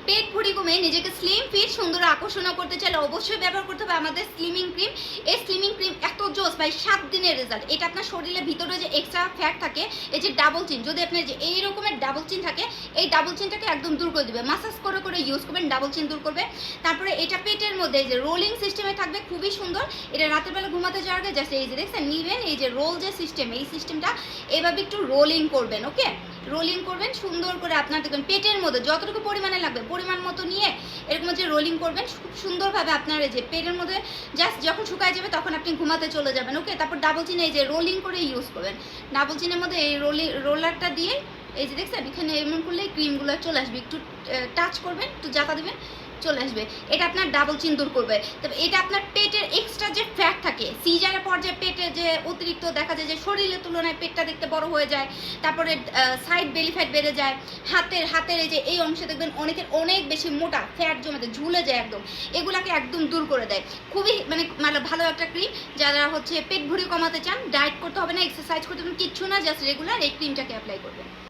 পেট ভরি কমে নিজেকে স্লিম ফিট সুন্দর আকর্ষণীয় করতে চাইলে অবশ্যই ব্যবহার করতে হবে আমাদের স্লিমিং ক্রিম। এই স্লিমিং ক্রিম এত জোস ভাই, 7 দিনের রেজাল্ট। এটা আপনার শরীরের ভিতরে যে এক্সট্রা ফ্যাট থাকে, এই যে ডাবল চিন, যদি আপনার যে এই রকমের ডাবল চিন থাকে, এই ডাবল চিনটাকে একদম দূর করে দিবে। মাসাজ করে করে ইউজ করবেন, ডাবল চিন দূর করবে। তারপরে এটা পেটের মধ্যে যে রোলিং সিস্টেমে থাকবে, খুবই সুন্দর। এটা রাতের বেলা ঘুমাতে যাওয়ার আগে জাস্ট এই যে দেখছেন নিবেন, এই যে রোল যে সিস্টেম, এই সিস্টেমটা এইভাবে একটু রোলিং করবেন। ওকে, রোলিং করবেন সুন্দর করে। আপনার দেখবেন পেটের মধ্যে যতটুকু পরিমাণে লাগবে পরিমাণ মতো নিয়ে এরকম যে রোলিং করবেন খুব সুন্দরভাবে। আপনার এই যে পেটের মধ্যে জাস্ট যখন শুকায় যাবে তখন আপনি ঘুমাতে চলে যাবেন। ওকে, তারপর ডাবল চিনে এই যে রোলিং করে ইউজ করবেন। ডাবল চিনের মধ্যে এই রোলারটা দিয়ে এই যে দেখছেন এখানে এমন করলে ক্রিমগুলো চলে আসবে, একটু টাচ করবেন, একটু জাতা দিবেন, চলে আসবে। এটা আপনার ডাবল চিন দূর করবে। তবে এটা আপনার পেটের এক্সট্রা যে ফ্যাট থাকে, সিজারের পর যে পেটে যে অতিরিক্ত দেখা যায় যে শরীরের তুলনায় পেটটা দেখতে বড় হয়ে যায়, তারপরে সাইড বেলি ফ্যাট বেড়ে যায়, হাতের এই যে এই অংশে দেখবেন অনেকের অনেক বেশি মোটা ফ্যাট জমেতে ঝুলে যায় একদম, এগুলাকে একদম দূর করে দেয়। খুবই মানে ভালো একটা ক্রিম। যারা হচ্ছে পেট ভরি কমাতে চান, ডায়েট করতে হবে না, এক্সারসাইজ করতে হবে কিচ্ছু না, জাস্ট রেগুলার এই ক্রিমটাকে অ্যাপ্লাই করবেন।